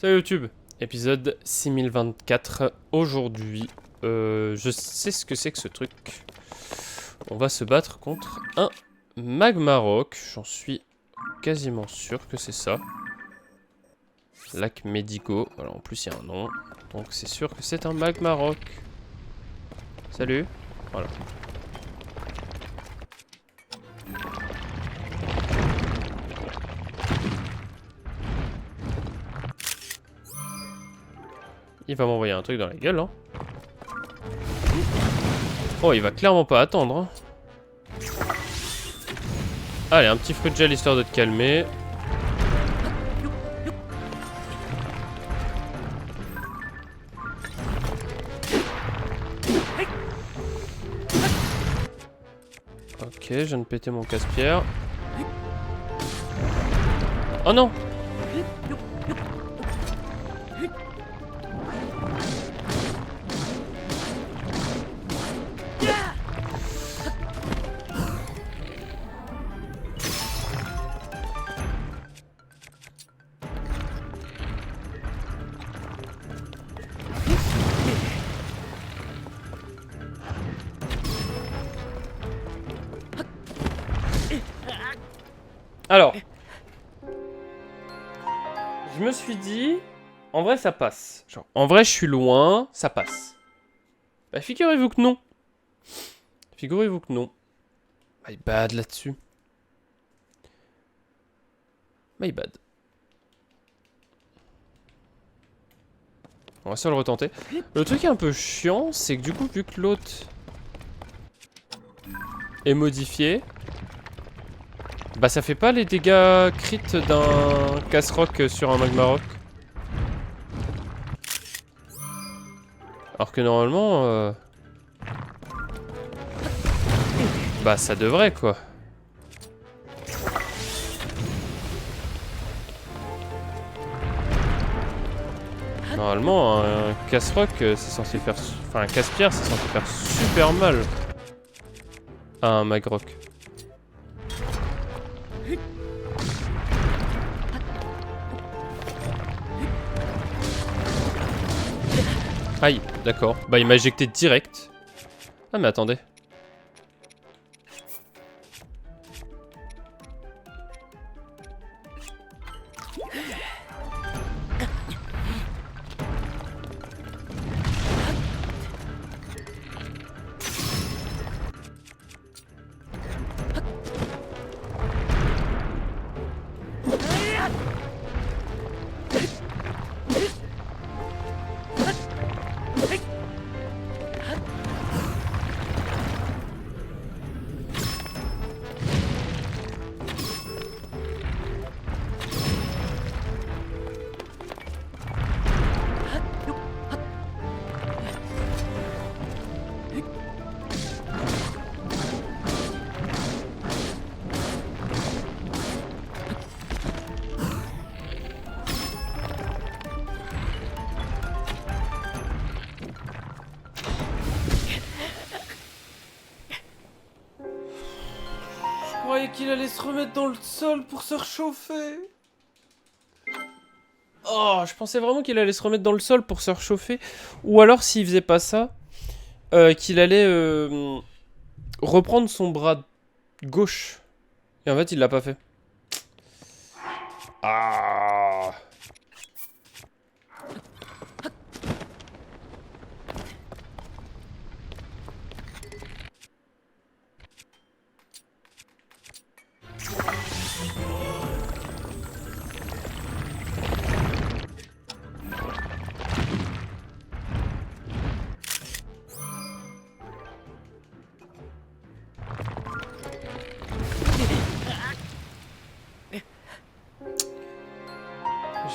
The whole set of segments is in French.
Salut YouTube, épisode 6024. Aujourd'hui, je sais ce que c'est que ce truc. On va se battre contre un Magmarock. J'en suis quasiment sûr que c'est ça. Lac Médico. Voilà, en plus il y a un nom. Donc c'est sûr que c'est un Magmarock. Salut. Voilà. Il va m'envoyer un truc dans la gueule, hein. Oh, il va clairement pas attendre, hein. Allez, un petit fruit de gel histoire de te calmer. Ok, je viens de péter mon casse-pierre. Oh non! Alors, je me suis dit, en vrai ça passe. Genre, en vrai je suis loin, ça passe. Bah figurez-vous que non. Figurez-vous que non. My bad là-dessus. My bad. On va se le retenter. Le truc un peu chiant, c'est que du coup, vu que l'autre est modifié, bah ça fait pas les dégâts crit d'un casse-rock sur un Magmarock. Alors que normalement, bah ça devrait quoi. Normalement, un casse-rock, c'est censé faire... Enfin, un casse-pierre, c'est censé faire super mal à un Magrock. Aïe, d'accord. Bah, il m'a éjecté direct. Ah, mais attendez. Je croyais qu'il allait se remettre dans le sol pour se réchauffer. Oh, je pensais vraiment qu'il allait se remettre dans le sol pour se réchauffer. Ou alors, s'il faisait pas ça, qu'il allait reprendre son bras gauche. Et en fait, il l'a pas fait. Ah.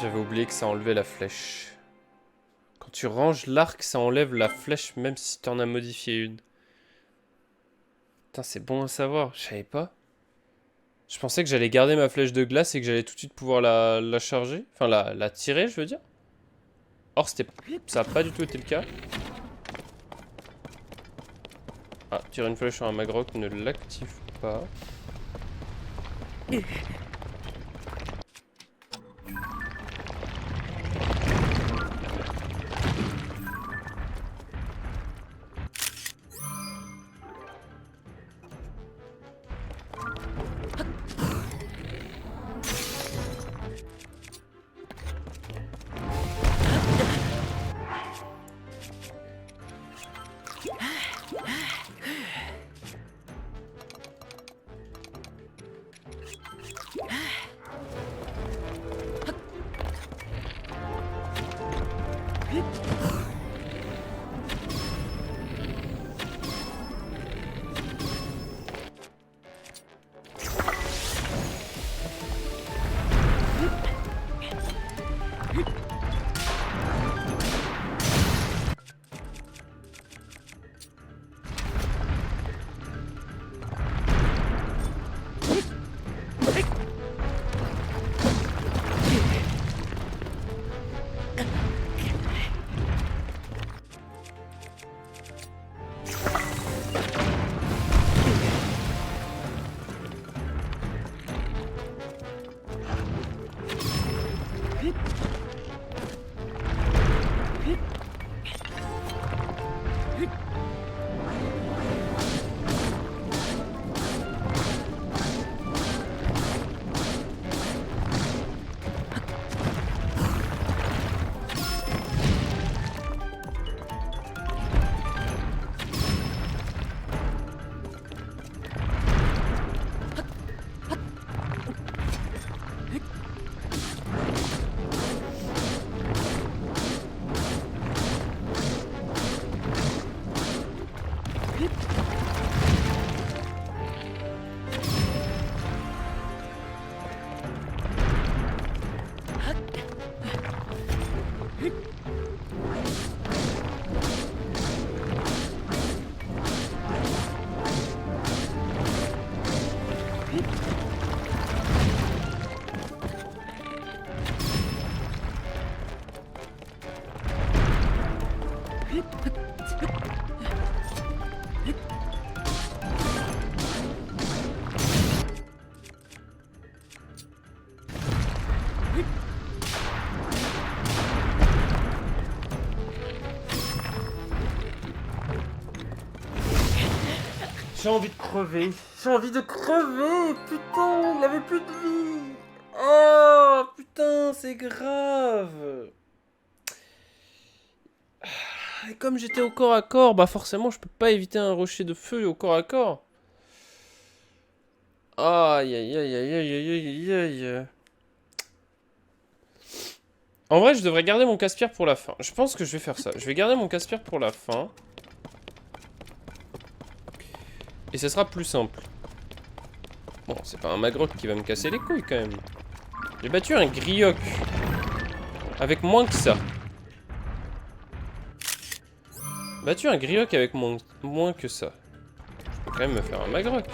J'avais oublié que ça enlevait la flèche. Quand tu ranges l'arc, ça enlève la flèche même si t'en as modifié une. Putain, c'est bon à savoir, je savais pas. Je pensais que j'allais garder ma flèche de glace et que j'allais tout de suite pouvoir la charger. Enfin, la tirer, je veux dire. Or, ça a pas du tout été le cas. Ah, tirer une flèche sur un Magrock ne l'active pas. J'ai envie de crever. J'ai envie de crever. Putain, il avait plus de vie. Oh, putain, c'est grave. Et comme j'étais au corps à corps, bah forcément, je peux pas éviter un rocher de feu au corps à corps. Aïe, aïe, aïe, aïe, aïe, aïe, aïe, aïe. En vrai, je devrais garder mon casse-pierre pour la fin. Je pense que je vais faire ça. Je vais garder mon casse-pierre pour la fin. Et ce sera plus simple. Bon, c'est pas un Magrock qui va me casser les couilles quand même. J'ai battu un Grioc. Avec moins que ça. Battu un Grioc avec moins que ça. Je peux quand même me faire un Magrock.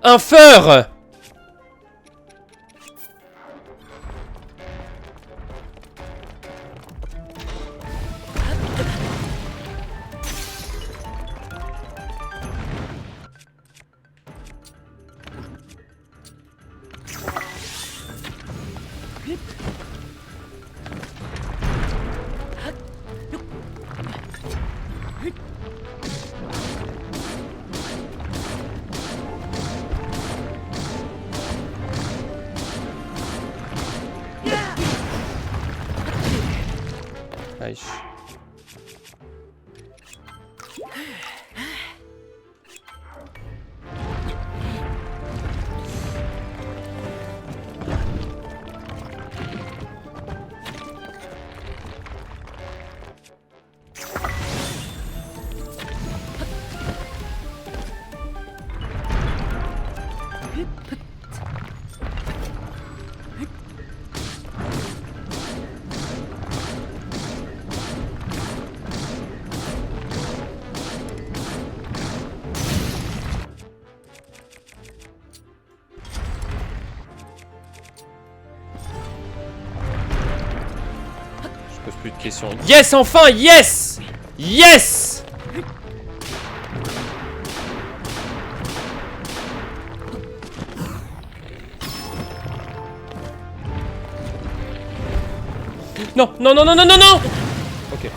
Un feur! Aïe. Plus de questions. Yes, enfin, yes! Yes! Non, non, non, non, non, non, non! Ok.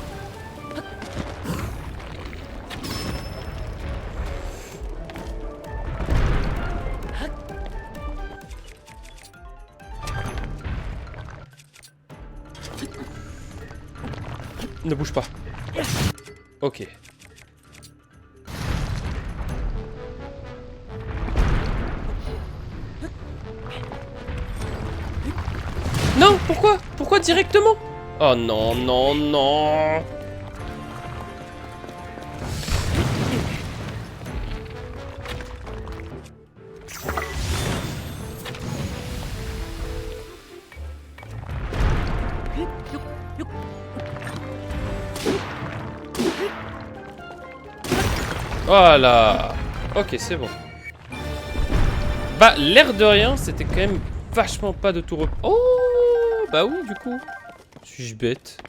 Ne bouge pas. Ok. Non, pourquoi? Pourquoi directement? Oh non, non, non. Voilà. Ok, c'est bon. Bah, l'air de rien, c'était quand même vachement pas de tout repos. Oh, bah oui, du coup. Suis-je bête?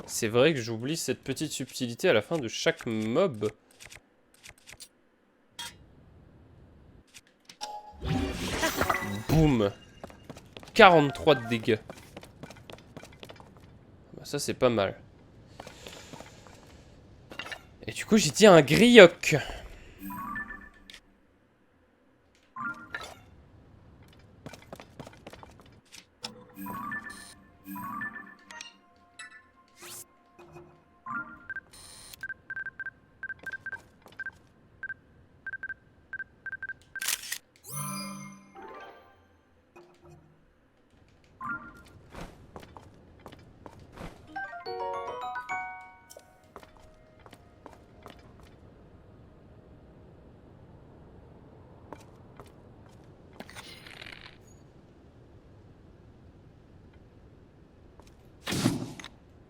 C'est vrai que j'oublie cette petite subtilité à la fin de chaque mob. Boum. 43 de dégâts. Bah, ça, c'est pas mal. Et du coup, j'ai dit un grioc.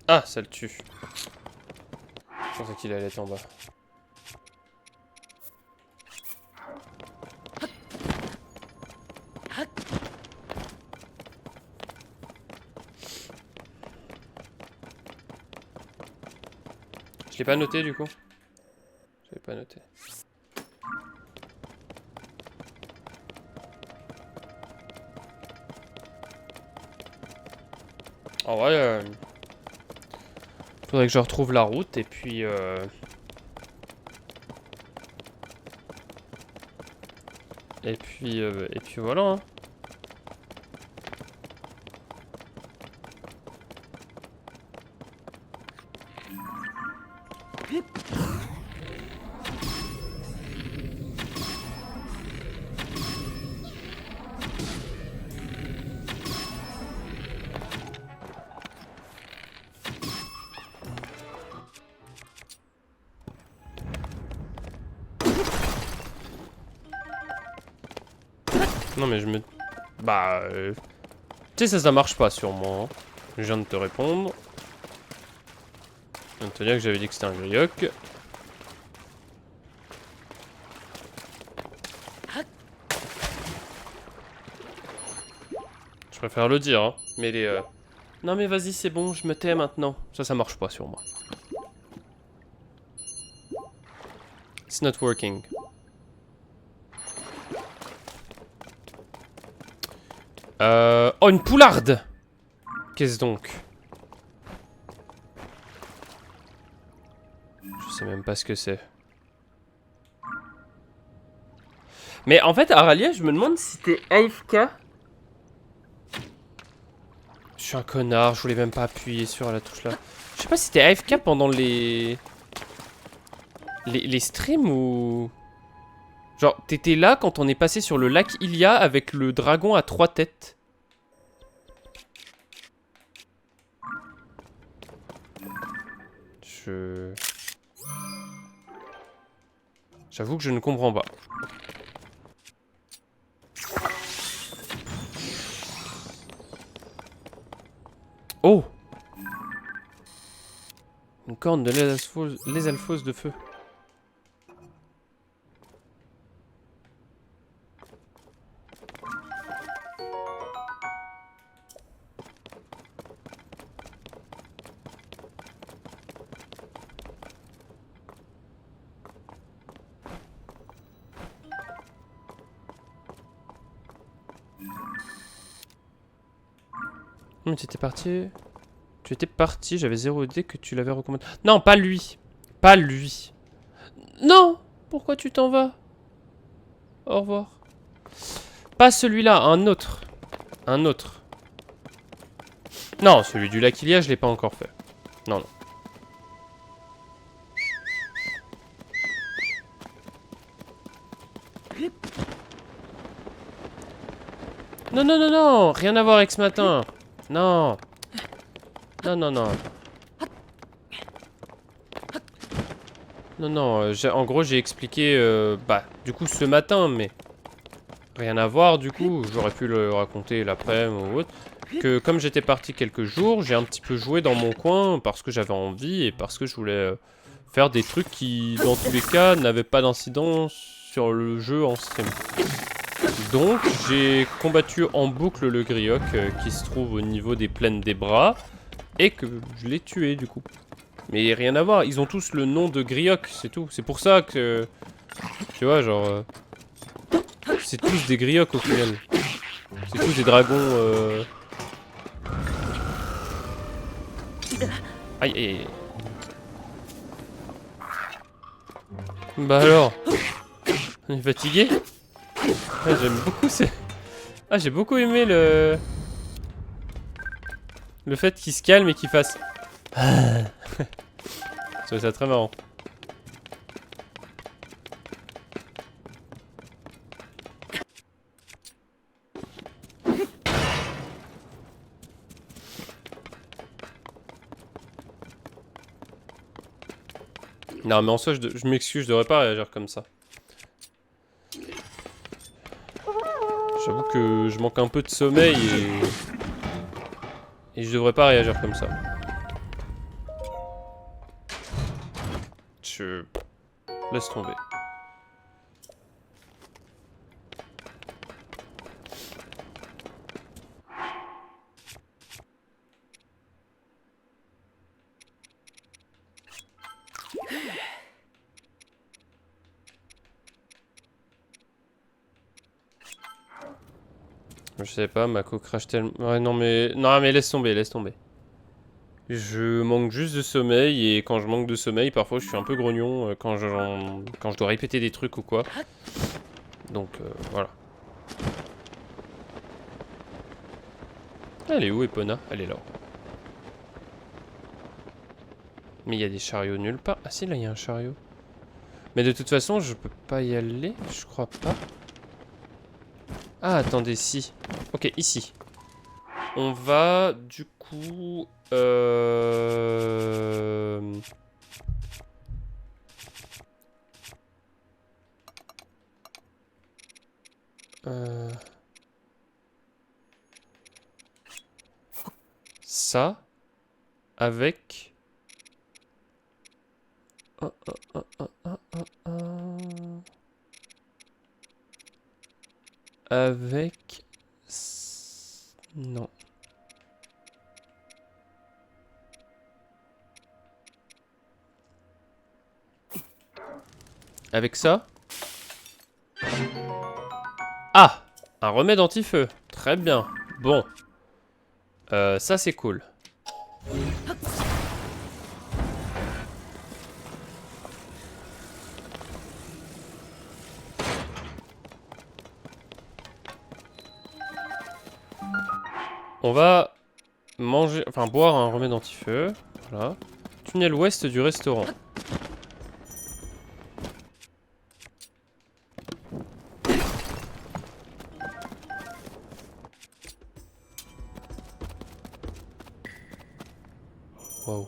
Ah, ça le tue. Je pensais qu'il allait être en bas. Je l'ai pas noté du coup. Je l'ai pas noté. En vrai, faudrait que je retrouve la route et puis et puis voilà. Hein. Non mais je me... Bah... Tu sais ça marche pas sur moi. Hein. Je viens de te répondre. Je viens de te dire que j'avais dit que c'était un grioc. Je préfère le dire, hein. Mais les... Non mais vas-y c'est bon, je me tais maintenant. Ça marche pas sur moi. It's not working. Oh, une poularde! Qu'est-ce donc? Je sais même pas ce que c'est. Mais en fait, Aralia, je me demande si t'es AFK. Je suis un connard, je voulais même pas appuyer sur la touche là. Je sais pas si t'es AFK pendant les streams ou... Genre, t'étais là quand on est passé sur le lac Ilia avec le dragon à 3 têtes. J'avoue que je ne comprends pas. Oh! Une corne de les alphos de feu. Mais tu étais parti... Tu étais parti, j'avais 0 idée que tu l'avais recommandé. Non, pas lui. Pas lui. Non! Pourquoi tu t'en vas? Au revoir. Pas celui-là, un autre. Un autre. Non, celui du lac Ilia, je l'ai pas encore fait. Non, non. Non, non, non, non. Rien à voir avec ce matin. Non. Non, non, non. Non, non. En gros, j'ai expliqué... bah, du coup, ce matin, mais... Rien à voir, du coup. J'aurais pu le raconter l'après-midi ou autre. Que comme j'étais parti quelques jours, j'ai un petit peu joué dans mon coin parce que j'avais envie et parce que je voulais faire des trucs qui, dans tous les cas, n'avaient pas d'incidence sur le jeu en stream. Donc, j'ai combattu en boucle le Grioc qui se trouve au niveau des plaines des bras et que je l'ai tué du coup. Mais rien à voir, ils ont tous le nom de Grioc, c'est tout. C'est pour ça que, tu vois, genre, c'est tous des Griocs au final. C'est tous des dragons. Aïe, aïe, aïe. Bah alors, on est fatigué? Ah, j'aime beaucoup ce... Ah, j'ai beaucoup aimé le fait qu'il se calme et qu'il fasse... Je trouve ça très marrant. Non mais en soi je m'excuse, je devrais pas réagir comme ça. J'avoue que je manque un peu de sommeil et je devrais pas réagir comme ça. Je... Laisse tomber. Je sais pas, Mako crache tellement... Ouais, non mais laisse tomber, laisse tomber. Je manque juste de sommeil et quand je manque de sommeil, parfois je suis un peu grognon quand je dois répéter des trucs ou quoi. Donc voilà. Elle est où Epona? Elle est là. Mais il y a des chariots nulle part. Ah si, là il y a un chariot. Mais de toute façon, je peux pas y aller, je crois pas. Ah, attendez, si. Ok, ici. On va, du coup... Ça. Avec... Avec... Non. Avec ça. Ah! Un remède anti-feu. Très bien. Bon. Ça c'est cool. On va manger, enfin boire un remède anti-feu. Voilà. Tunnel ouest du restaurant. Wow.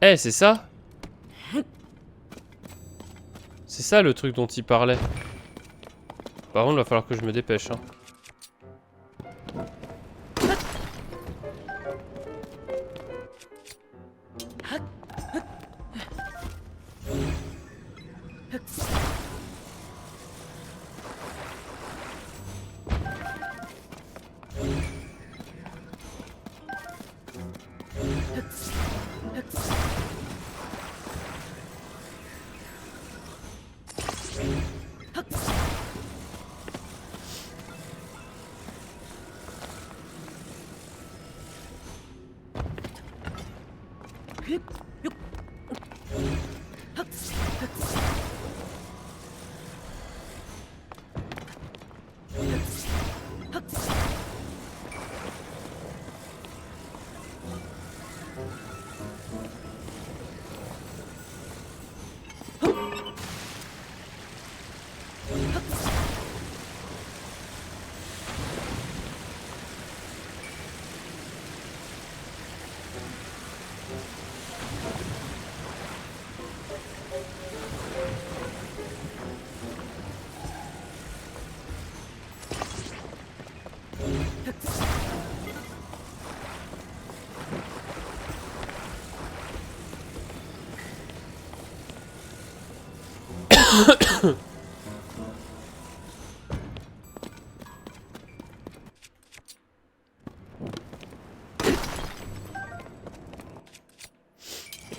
Eh, c'est ça? C'est ça le truc dont il parlait. Par contre, il va falloir que je me dépêche. Hein.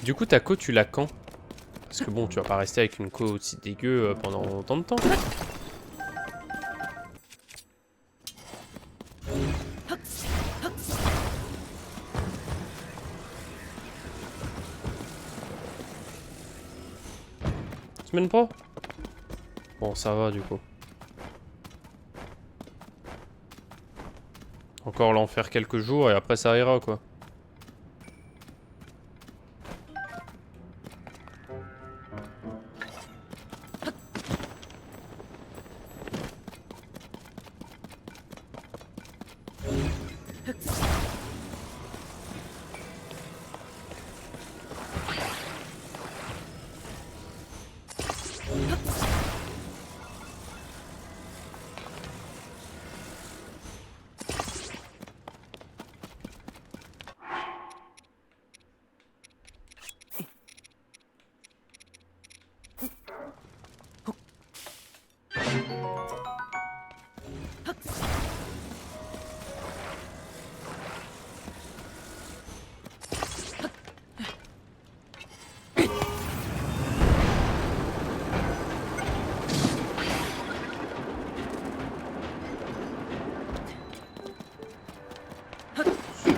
Du coup, ta co, tu l'as quand? Parce que bon, tu vas pas rester avec une co aussi dégueu pendant autant de temps. Semaine pro? Bon, ça va du coup. Encore l'enfer quelques jours et après ça ira quoi.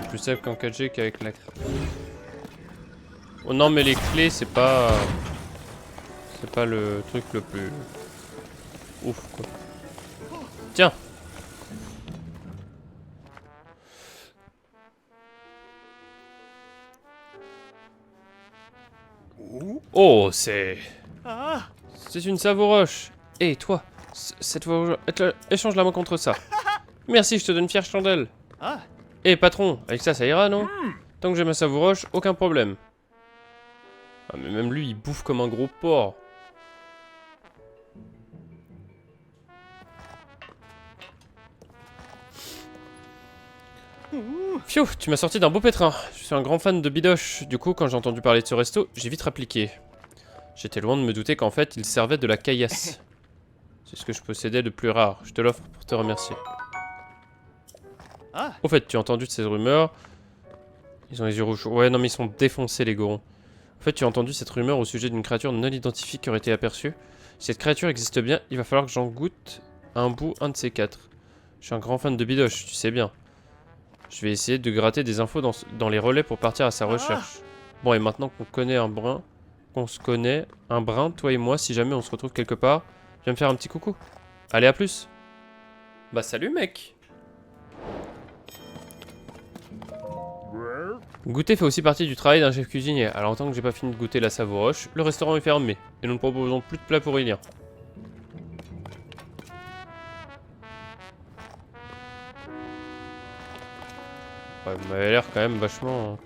Plus simple qu'en 4G qu'avec la... Oh non mais les clés c'est pas... C'est pas le truc le plus... Ouf quoi. Tiens. Oh c'est... C'est une savouroche. Et toi, cette fois, échange-la moi contre ça. Merci, je te donne une fière chandelle. Eh patron, avec ça, ça ira, non? Tant que j'ai ma savouroche, aucun problème. Ah mais même lui, il bouffe comme un gros porc. Pfiou, tu m'as sorti d'un beau pétrin. Je suis un grand fan de Bidoche. Du coup, quand j'ai entendu parler de ce resto, j'ai vite répliqué. J'étais loin de me douter qu'en fait, il servait de la caillasse. C'est ce que je possédais de plus rare. Je te l'offre pour te remercier. Au fait, tu as entendu de ces rumeurs? Ils ont les yeux rouges. Ouais, non, mais ils sont défoncés, les gorons. En fait, tu as entendu cette rumeur au sujet d'une créature non identifiée qui aurait été aperçue. Si cette créature existe bien, il va falloir que j'en goûte un bout, un de ces quatre. Je suis un grand fan de Bidoche, tu sais bien. Je vais essayer de gratter des infos dans les relais pour partir à sa recherche. Bon, et maintenant qu'on connaît un brin, qu'on se connaît, un brin, toi et moi, si jamais on se retrouve quelque part, viens me faire un petit coucou. Allez, à plus. Bah salut mec. Goûter fait aussi partie du travail d'un chef cuisinier. Alors tant que j'ai pas fini de goûter la savouroche, le restaurant est fermé. Et nous ne proposons plus de plats pour y lire. Ouais, vous m'avez l'air quand même vachement...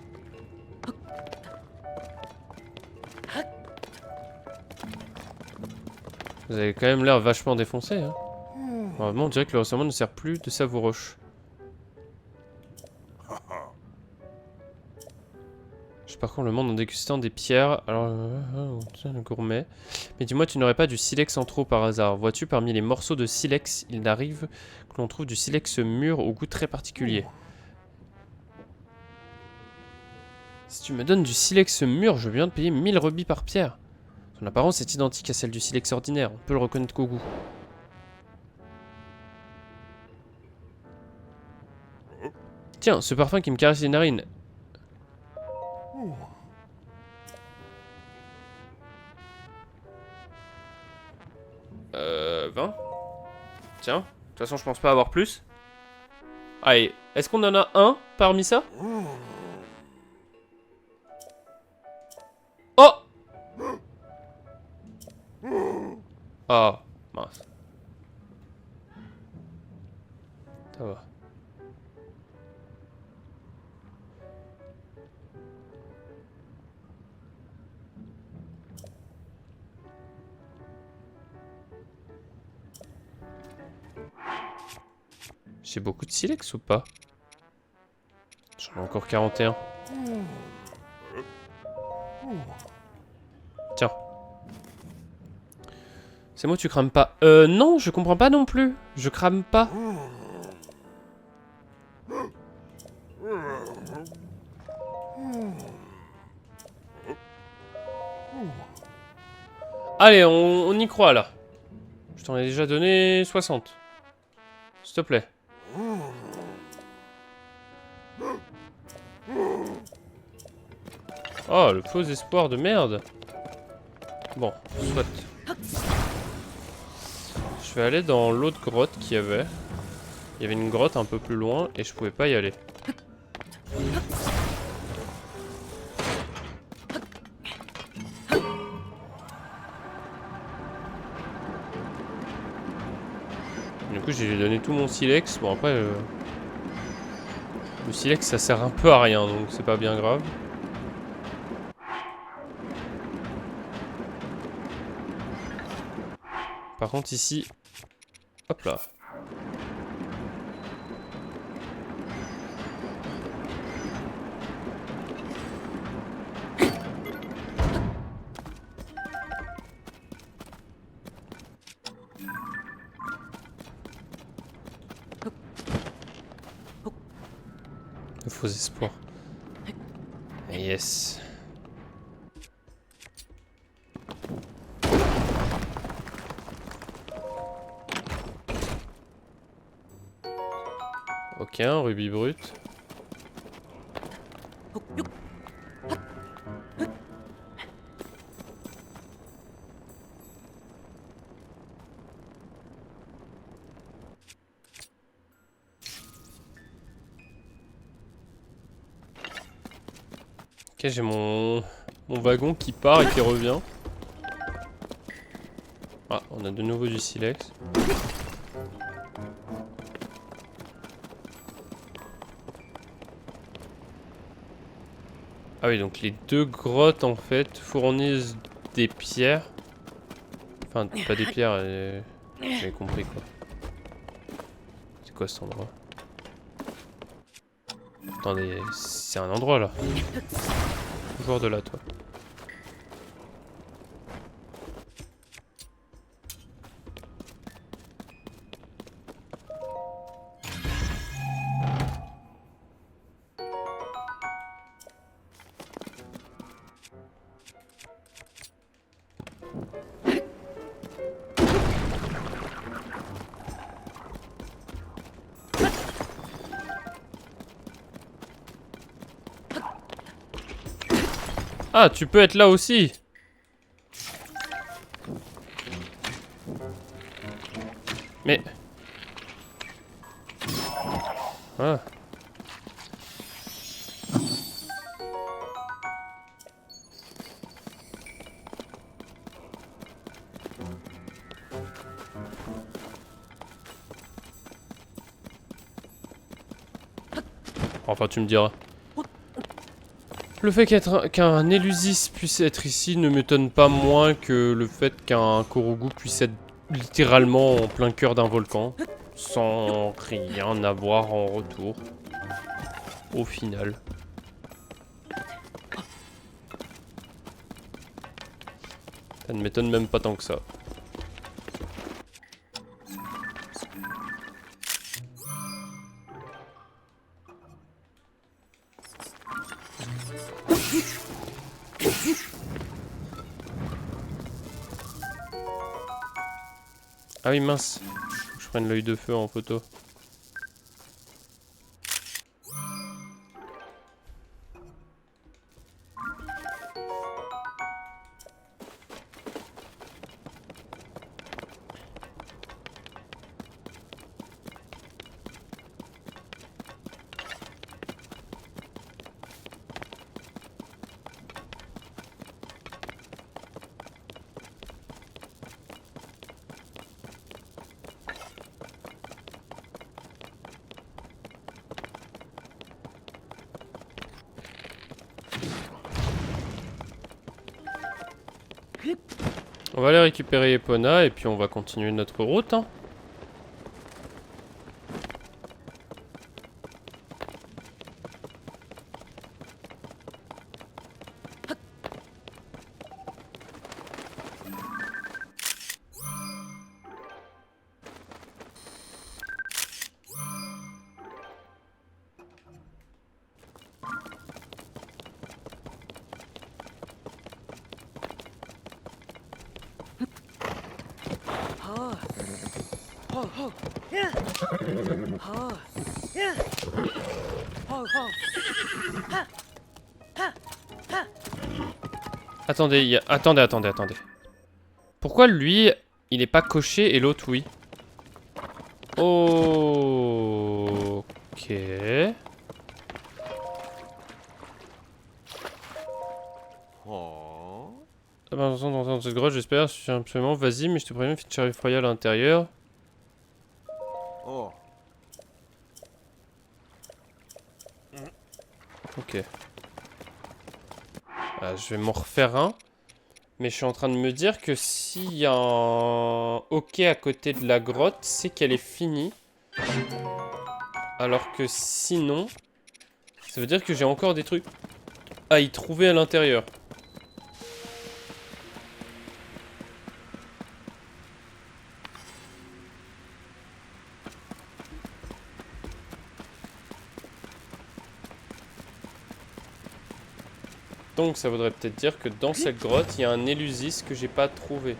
Vous avez quand même l'air vachement défoncé, hein. Vraiment, on dirait que le restaurant ne sert plus de savouroche. Je parcours le monde en dégustant des pierres. Alors, le gourmet. Mais dis-moi, tu n'aurais pas du silex en trop par hasard? Vois-tu, parmi les morceaux de silex, il arrive que l'on trouve du silex mûr au goût très particulier. Si tu me donnes du silex mûr, je viens de payer 1000 rubis par pierre. Son apparence est identique à celle du silex ordinaire. On peut le reconnaître qu'au goût. Tiens, ce parfum qui me caresse les narines. hein. Tiens, de toute façon, je pense pas avoir plus. Allez, est-ce qu'on en a un parmi ça? Oh! Ah, mince. Ça va. J'ai beaucoup de silex ou pas? J'en ai encore 41. Tiens. C'est moi, tu crames pas. Non, je comprends pas non plus. Je crame pas. Allez, on y croit là. Je t'en ai déjà donné 60. S'il te plaît. Oh, le faux espoir de merde. Bon, soit. Je vais aller dans l'autre grotte qu'il y avait. Il y avait une grotte un peu plus loin et je pouvais pas y aller. Du coup, j'ai donné tout mon silex. Bon, après, le silex ça sert un peu à rien donc c'est pas bien grave. Par contre, ici, hop là. Le faux espoir. Yes. Ok, un rubis brut. Ok, j'ai mon wagon qui part et qui revient. Ah, on a de nouveau du silex. Ah oui, donc les deux grottes en fait fournissent des pierres. Enfin, pas des pierres, j'ai compris quoi. C'est quoi cet endroit? Attendez, c'est un endroit là. Toujours de là, toi. Ah, tu peux être là aussi. Mais... Ah. Enfin, tu me diras. Le fait qu'un Élusis puisse être ici ne m'étonne pas moins que le fait qu'un Korugu puisse être littéralement en plein cœur d'un volcan, sans rien avoir en retour, au final. Ça ne m'étonne même pas tant que ça. Ah oui, mince. Faut que je prenne l'œil de feu en photo. On va aller récupérer Epona et puis on va continuer notre route. Hein. Attendez, attendez. Pourquoi lui, il n'est pas coché et l'autre oui? Ok. Dans cette grotte, j'espère, absolument. Vas-y, mais je te préviens, feature effroyable à l'intérieur. Ok. Ah, je vais m'en refaire un. Mais je suis en train de me dire que s'il y a un OK à côté de la grotte, c'est qu'elle est finie. Alors que sinon, ça veut dire que j'ai encore des trucs à y trouver à l'intérieur. Donc ça voudrait peut-être dire que dans cette grotte, il y a un Élusis que j'ai pas trouvé.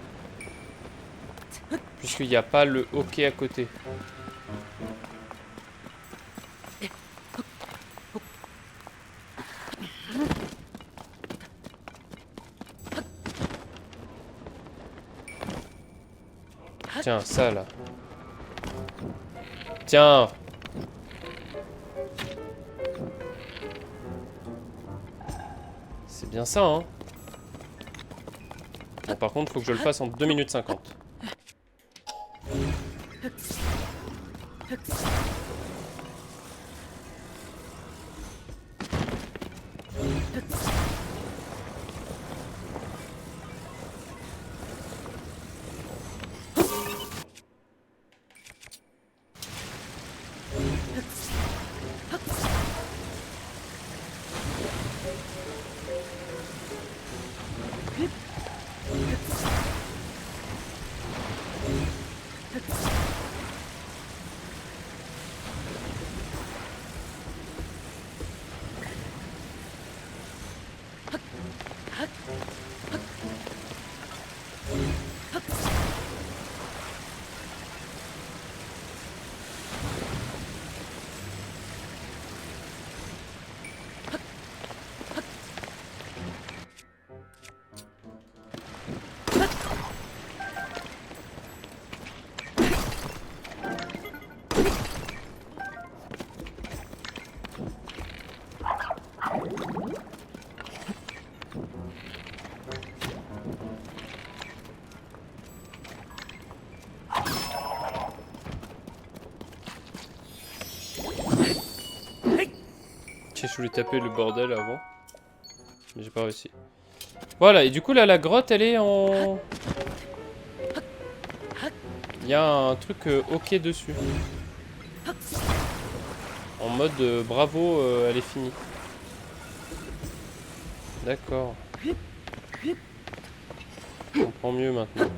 Puisqu'il n'y a pas le OK à côté. Tiens, ça là. Tiens! C'est bien ça, hein? Bon, par contre, faut que je le fasse en 2 minutes 50. Je voulais taper le bordel avant. Mais j'ai pas réussi. Voilà, et du coup là la grotte elle est en... Il y a un truc OK dessus. En mode bravo, elle est finie. D'accord. Je comprends mieux maintenant.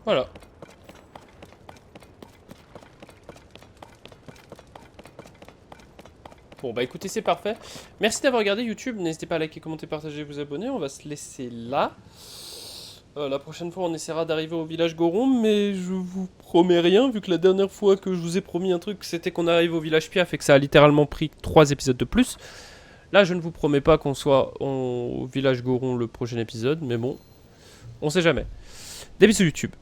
Voilà. Bon bah écoutez, c'est parfait. Merci d'avoir regardé YouTube. N'hésitez pas à liker, commenter, partager, vous abonner. On va se laisser là. La prochaine fois, on essaiera d'arriver au village Goron, mais je vous promets rien, vu que la dernière fois que je vous ai promis un truc, c'était qu'on arrive au village Piaf et que ça a littéralement pris 3 épisodes de plus. Là, je ne vous promets pas qu'on soit au village Goron le prochain épisode, mais bon, on sait jamais. Des bisous YouTube.